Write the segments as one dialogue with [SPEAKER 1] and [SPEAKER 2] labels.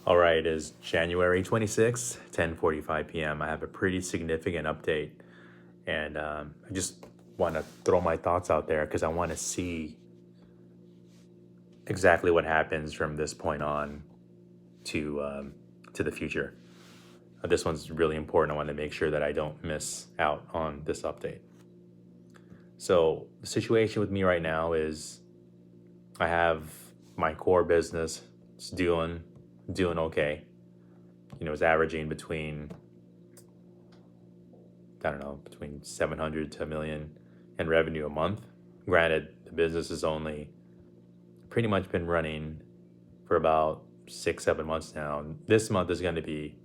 [SPEAKER 1] All right, it is January 26th, 10:45 p.m. I have a pretty significant update, and I just want to throw my thoughts out there because I want to see exactly what happens from this point on to the future. This one's really important. I want to make sure that I don't miss out on this update. So the situation with me right now is I have my core business. It's doing okay. It's averaging between, I don't know, between 700 to a million in revenue a month. Granted, the business has only pretty much been running for about 6, 7 months now. This month is going to be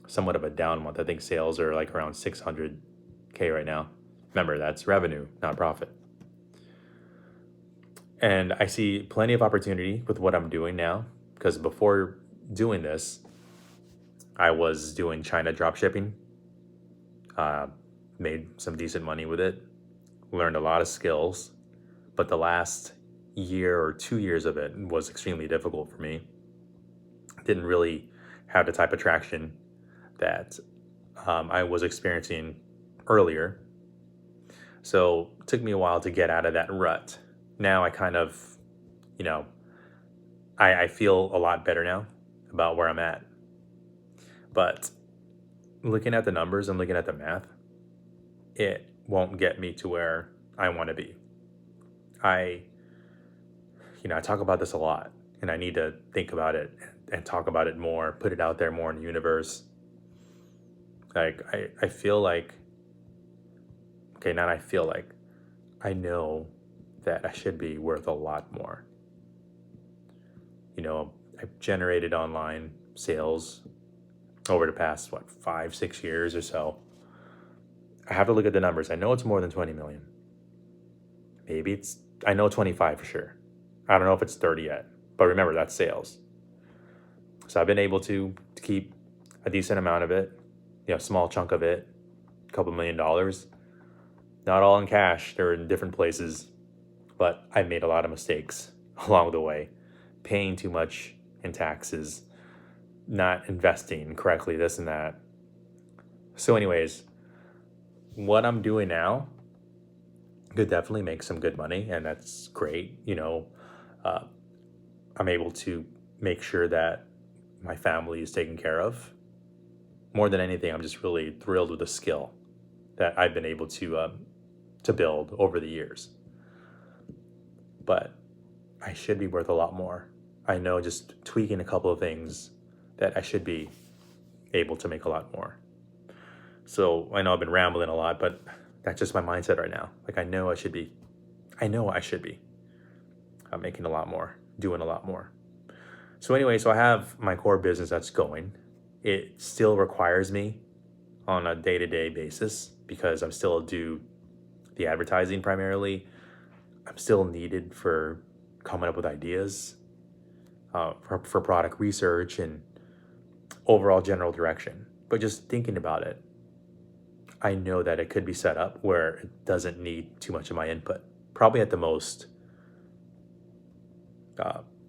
[SPEAKER 1] somewhat of a down month. I think sales are like around 600K right now. Remember, that's revenue, not profit. And I see plenty of opportunity with what I'm doing now because before doing this, I was doing China drop shipping, made some decent money with it, learned a lot of skills, but the last year or 2 years of it was extremely difficult for me. Didn't really have the type of traction that I was experiencing earlier. So it took me a while to get out of that rut. Now I kind of, you know, I feel a lot better now about where I'm at. But looking at the numbers and looking at the math, it won't get me to where I want to be. I talk about this a lot, and I need to think about it and talk about it more, put it out there more in the universe. Like, I feel like, okay, not I feel like, I know that I should be worth a lot more. I've generated online sales over the past, 5, 6 years or so. I have to look at the numbers. I know it's more than 20 million. I know 25 for sure. I don't know if it's 30 yet, but remember, that's sales. So I've been able to keep a decent amount of it, a small chunk of it, a couple $1,000,000. Not all in cash, they're in different places, but I made a lot of mistakes along the way, paying too much in taxes, not investing correctly, this and that. So anyways, what I'm doing now could definitely make some good money, and that's great. I'm able to make sure that my family is taken care of. More than anything, I'm just really thrilled with the skill that I've been able to build over the years. But I should be worth a lot more. I know just tweaking a couple of things that I should be able to make a lot more. So I know I've been rambling a lot, but that's just my mindset right now. Like, I know I should be. I'm making a lot more, doing a lot more. So anyway, I have my core business that's going. It still requires me on a day-to-day basis because I'm still do the advertising primarily. I'm still needed for coming up with ideas, for product research and overall general direction. But just thinking about it, I know that it could be set up where it doesn't need too much of my input. Probably at the most,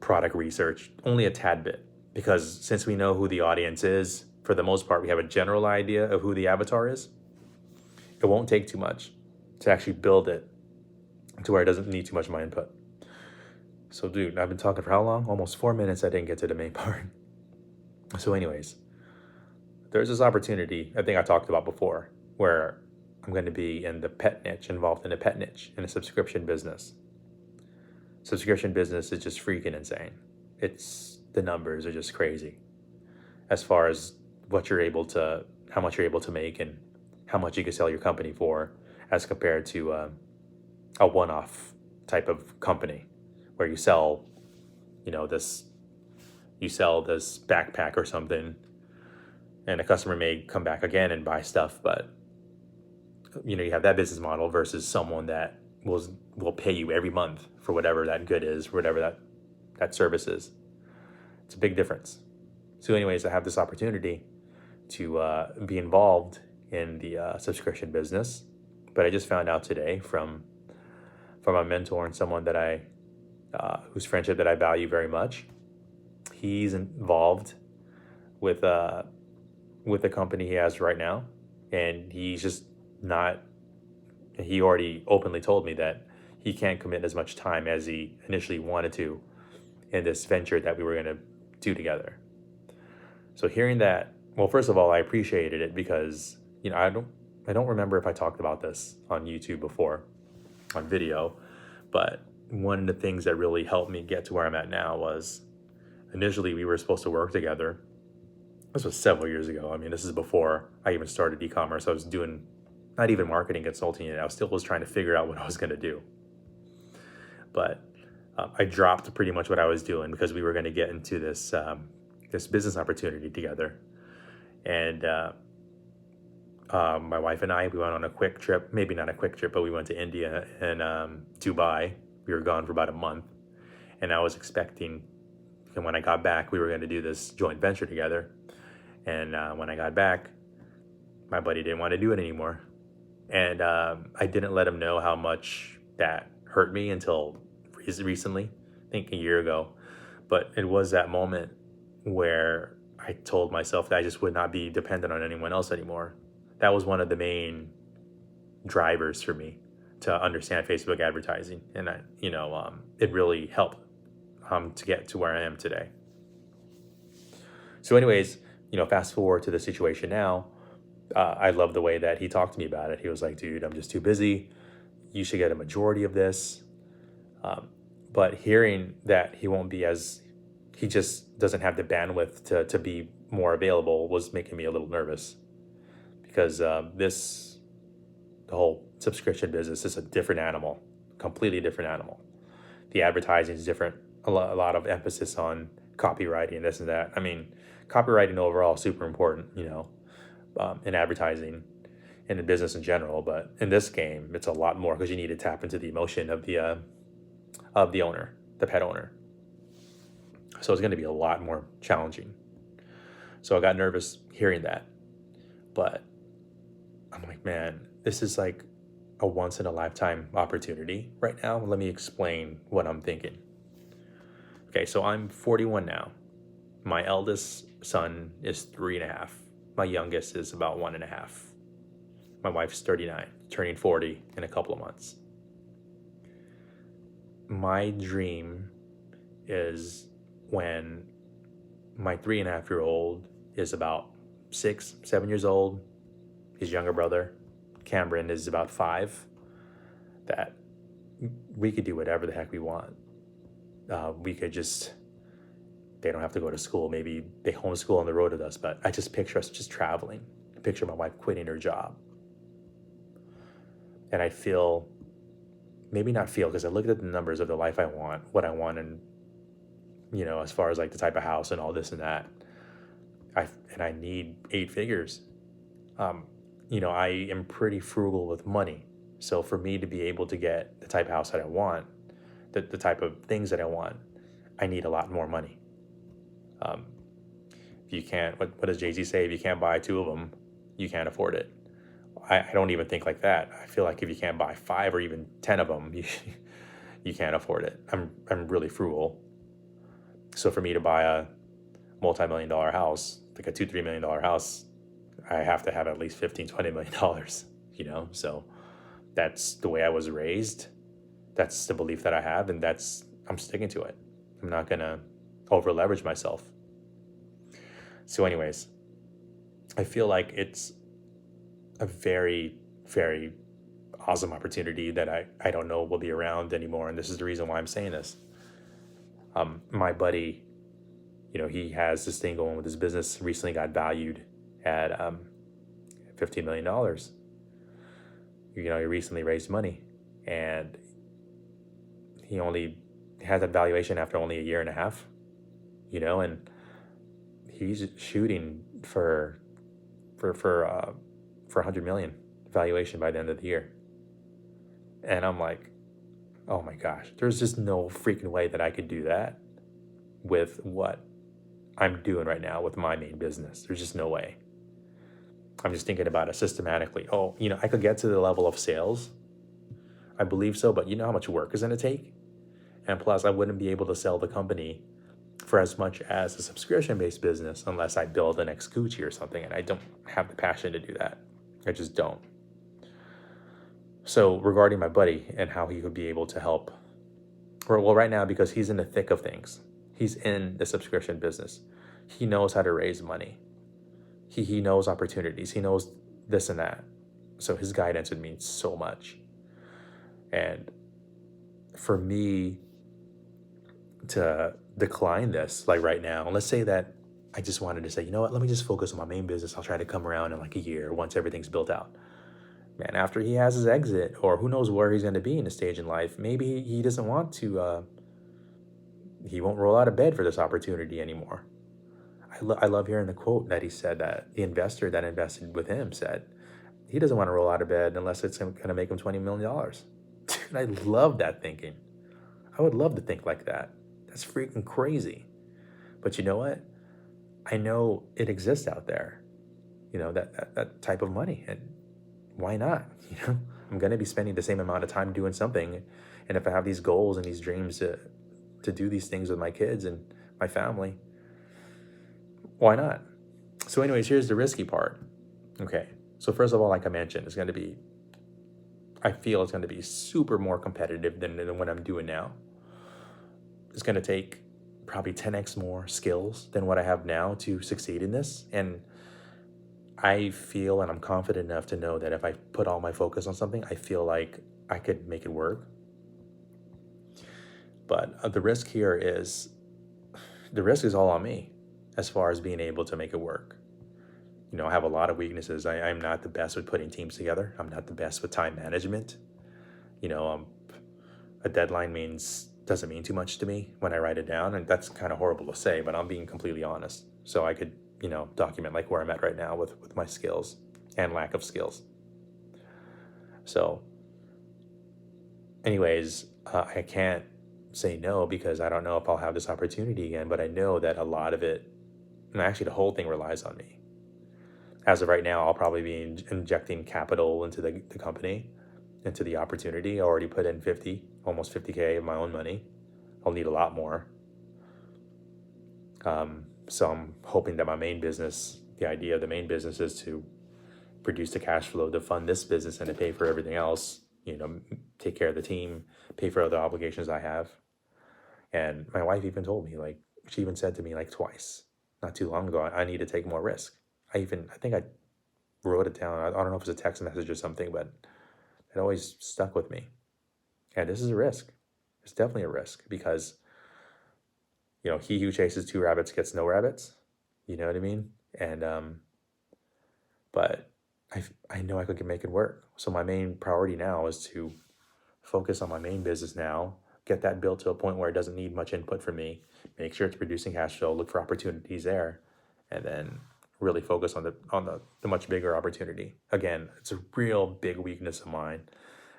[SPEAKER 1] product research, only a tad bit. Because since we know who the audience is, for the most part, we have a general idea of who the avatar is. It won't take too much to actually build it to where it doesn't need too much of my input. So, dude, I've been talking for how long? Almost 4 minutes. I didn't get to the main part. So anyways, there's this opportunity I think I talked about before where I'm going to be in the pet niche, involved in a pet niche, in a subscription business. Subscription business is just freaking insane. The numbers are just crazy as far as how much you're able to make and how much you can sell your company for as compared to a one-off type of company where you sell, this backpack or something, and a customer may come back again and buy stuff, but you have that business model versus someone that will pay you every month for whatever that good is, whatever that service is. It's a big difference. So anyways, I have this opportunity to be involved in the subscription business, but I just found out today from a mentor and someone that whose friendship that I value very much. He's involved with the company he has right now, and he's just not. He already openly told me that he can't commit as much time as he initially wanted to in this venture that we were going to do together. So hearing that, well, first of all, I appreciated it because I don't remember if I talked about this on YouTube before, on video, but one of the things that really helped me get to where I'm at now was initially we were supposed to work together. This was several years ago. I mean, this is before I even started e-commerce. I was doing not even marketing consulting yet. I still was trying to figure out what I was going to do. But I dropped pretty much what I was doing because we were going to get into this this business opportunity together. And my wife and I, we went on a quick trip, maybe not a quick trip, but we went to India and Dubai. We were gone for about a month. And I was expecting, and when I got back, we were going to do this joint venture together. And when I got back, my buddy didn't want to do it anymore. And I didn't let him know how much that hurt me until recently, I think a year ago. But it was that moment where I told myself that I just would not be dependent on anyone else anymore. That was one of the main drivers for me to understand Facebook advertising. And it really helped to get to where I am today. So anyways, fast forward to the situation now. I love the way that he talked to me about it. He was like, dude, I'm just too busy. You should get a majority of this. But hearing that he just doesn't have the bandwidth to be more available was making me a little nervous. Because the whole subscription business is a different animal, completely different animal. The advertising is different, a lot of emphasis on copywriting and this and that. I mean, copywriting overall is super important, in advertising and in business in general. But in this game, it's a lot more because you need to tap into the emotion of the owner, the pet owner. So it's going to be a lot more challenging. So I got nervous hearing that. But I'm like, man, this is like a once in a lifetime opportunity right now. Let me explain what I'm thinking. Okay, so I'm 41 now. My eldest son is 3.5. My youngest is about 1.5. My wife's 39, turning 40 in a couple of months. My dream is when my 3.5-year-old is about 6, 7 years old, his younger brother, Cameron, is about 5, that we could do whatever the heck we want. We could they don't have to go to school. Maybe they homeschool on the road with us, but I just picture us just traveling. I picture my wife quitting her job. And I feel, maybe not feel, because I looked at the numbers of the life I want, what I want, and, as far as like the type of house and all this and that, I need 8 figures. I am pretty frugal with money. So for me to be able to get the type of house that I want, the type of things that I want, I need a lot more money. If you can't, what does Jay-Z say? If you can't buy 2 of them, you can't afford it. I don't even think like that. I feel like if you can't buy 5 or even 10 of them, you can't afford it. I'm really frugal. So for me to buy a multi-million-dollar house, like a $2-3 million house, I have to have at least $15-20 million, so that's the way I was raised. That's the belief that I have, and I'm sticking to it. I'm not gonna over leverage myself. So anyways, I feel like it's a very, very awesome opportunity that I don't know will be around anymore, and this is the reason why I'm saying this. My buddy, he has this thing going with his business, recently got valued at $15 million. He recently raised money, and he only had that valuation after only a year and a half, and he's shooting for 100 million valuation by the end of the year. And I'm like, oh my gosh, there's just no freaking way that I could do that with what I'm doing right now with my main business. There's just no way. I'm just thinking about it systematically. I could get to the level of sales. I believe so, but you know how much work is going to take? And plus, I wouldn't be able to sell the company for as much as a subscription-based business unless I build the next Gucci or something, and I don't have the passion to do that. I just don't. So regarding my buddy and how he would be able to help, well, right now, because he's in the thick of things, he's in the subscription business. He knows how to raise money. He knows opportunities. He knows this and that. So his guidance would mean so much. And for me to decline this, like right now, let's say that I just wanted to say, you know what, let me just focus on my main business. I'll try to come around in like a year once everything's built out. Man, after he has his exit, or who knows where he's going to be in a stage in life, maybe he doesn't want to, he won't roll out of bed for this opportunity anymore. I love hearing the quote that he said, that the investor that invested with him said, he doesn't want to roll out of bed unless it's going to make him $20 million. Dude, I love that thinking. I would love to think like that. That's freaking crazy. But you know what? I know it exists out there, that type of money. And why not? I'm going to be spending the same amount of time doing something. And if I have these goals and these dreams to do these things with my kids and my family, why not? So anyways, here's the risky part. Okay. So first of all, like I mentioned, I feel it's going to be super more competitive than what I'm doing now. It's going to take probably 10x more skills than what I have now to succeed in this. And I feel, and I'm confident enough to know that if I put all my focus on something, I feel like I could make it work. But the risk is all on me as far as being able to make it work. I have a lot of weaknesses. I'm not the best with putting teams together. I'm not the best with time management. A deadline doesn't mean too much to me when I write it down, and that's kind of horrible to say, but I'm being completely honest. So I could, document like where I'm at right now with my skills and lack of skills. So anyways, I can't say no because I don't know if I'll have this opportunity again, but I know that a lot of it, and actually the whole thing relies on me. As of right now, I'll probably be injecting capital into the company, into the opportunity. I already put in almost 50K of my own money. I'll need a lot more. So I'm hoping that the idea of the main business is to produce the cash flow to fund this business and to pay for everything else, take care of the team, pay for other obligations I have. And my wife even told me, she even said to me twice, not too long ago, I need to take more risk. I think I wrote it down. I don't know if it's a text message or something, but it always stuck with me. And this is a risk. It's definitely a risk because, he who chases two rabbits gets no rabbits. You know what I mean? And, but I know I could make it work. So my main priority now is to focus on my main business now, get that built to a point where it doesn't need much input from me, make sure it's producing cash flow, look for opportunities there, and then really focus on the much bigger opportunity. Again, it's a real big weakness of mine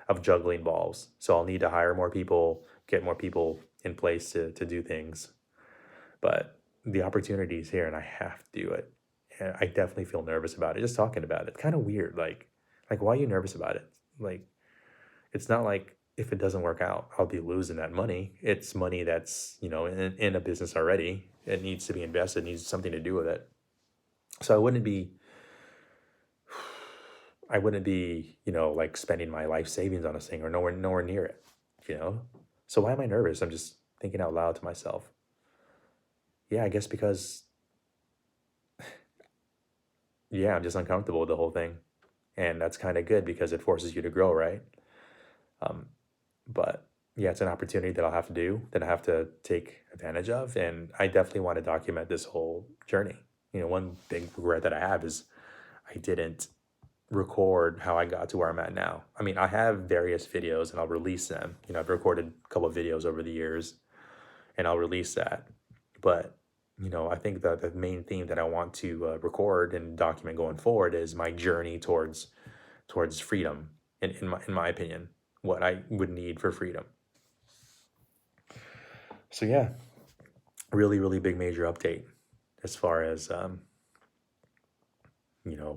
[SPEAKER 1] of juggling balls. So I'll need to hire more people, get more people in place to do things. But the opportunity is here and I have to do it. And I definitely feel nervous about it. Just talking about it, it's kind of weird. Like why are you nervous about it? It's not like if it doesn't work out, I'll be losing that money. It's money that's, in a business already. It needs to be invested, needs something to do with it. So I wouldn't be, spending my life savings on this thing or nowhere near it, So why am I nervous? I'm just thinking out loud to myself. Yeah, I guess because, I'm just uncomfortable with the whole thing. And that's kind of good because it forces you to grow, right? But yeah, it's an opportunity that I'll have to do, that I have to take advantage of. And I definitely want to document this whole journey. One big regret that I have is I didn't record how I got to where I'm at now. I mean, I have various videos and I'll release them. I've recorded a couple of videos over the years and I'll release that. But, I think the main theme that I want to record and document going forward is my journey towards freedom, in my opinion, what I would need for freedom. So yeah, really, really big major update as far as,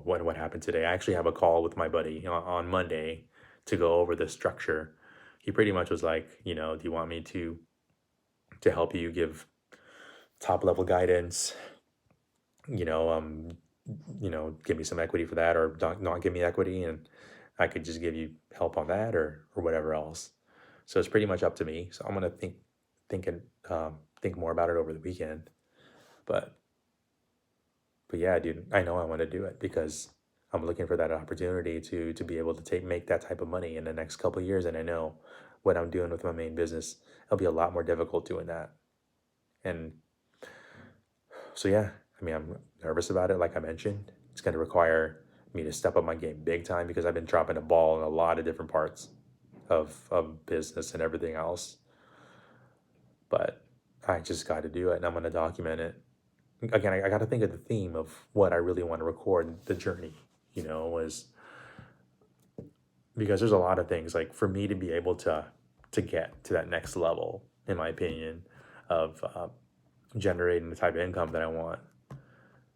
[SPEAKER 1] what happened today. I actually have a call with my buddy on Monday to go over the structure. He pretty much was like, do you want me to help you give top level guidance, you know, give me some equity for that, or not give me equity, and I could just give you help on that, or whatever else. So it's pretty much up to me. So I'm gonna think and think more about it over the weekend. But yeah, dude, I know I want to do it because I'm looking for that opportunity to be able to make that type of money in the next couple of years, and I know what I'm doing with my main business, it'll be a lot more difficult doing that. And so yeah, I mean, I'm nervous about it. Like I mentioned, it's going to require me to step up my game big time because I've been dropping the ball in a lot of different parts of business and everything else. But I just got to do it, and I'm going to document it. Again, I got to think of the theme of what I really want to record, the journey, was because there's a lot of things like for me to be able to get to that next level, in my opinion, of generating the type of income that I want.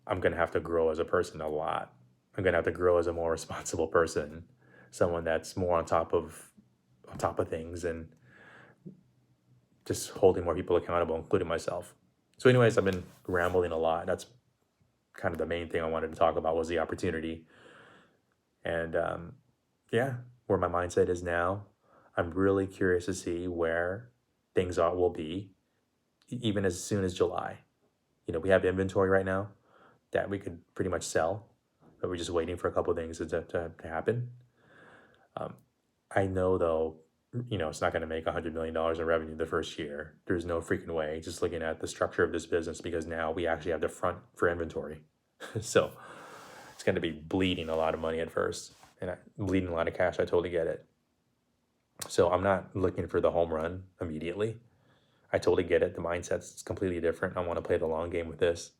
[SPEAKER 1] I'm going to have to grow as a person a lot. I'm going to have to grow as a more responsible person, someone that's more on top of things, and just holding more people accountable, including myself. So anyways, I've been rambling a lot. That's kind of the main thing I wanted to talk about, was the opportunity. And yeah, where my mindset is now, I'm really curious to see where things will be, even as soon as July. We have inventory right now that we could pretty much sell, but we're just waiting for a couple of things to happen. I know though, it's not going to make $100 million in revenue the first year. There's no freaking way, just looking at the structure of this business, because now we actually have the front for inventory. So it's going to be bleeding a lot of money at first, and bleeding a lot of cash. I totally get it. So I'm not looking for the home run immediately. I totally get it. The mindset's completely different. I want to play the long game with this.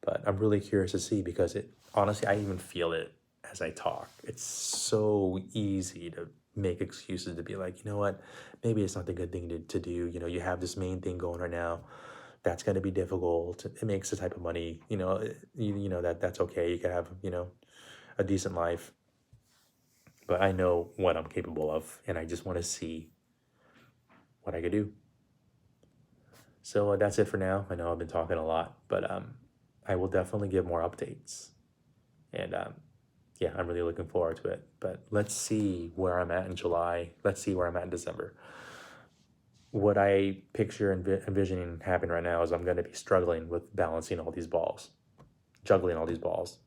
[SPEAKER 1] But I'm really curious to see, because honestly, I even feel it as I talk. It's so easy to make excuses, to be like, you know what, maybe it's not the good thing to do. You have this main thing going right now. That's going to be difficult. It makes the type of money, that's okay. You can have, a decent life. But I know what I'm capable of, and I just want to see what I could do. So that's it for now. I know I've been talking a lot, but I will definitely give more updates. And yeah, I'm really looking forward to it. But let's see where I'm at in July. Let's see where I'm at in December. What I picture and envisioning happen right now is I'm going to be struggling with balancing all these balls, juggling all these balls.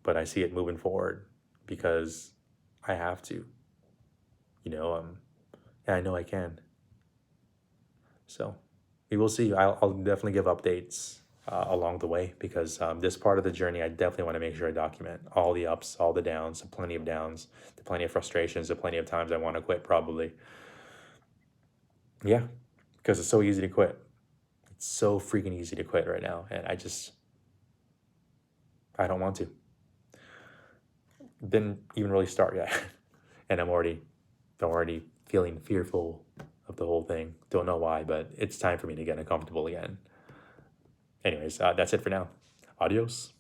[SPEAKER 1] But I see it moving forward because I have to. I know I can. So we will see. I'll definitely give updates along the way, because this part of the journey, I definitely want to make sure I document all the ups, all the downs, plenty of downs, plenty of frustrations, plenty of times I want to quit, probably. Yeah, because it's so easy to quit. It's so freaking easy to quit right now, and I don't want to. Didn't even really start yet, and I'm already feeling fearful of the whole thing. Don't know why, but it's time for me to get uncomfortable again. Anyways, that's it for now. Adios.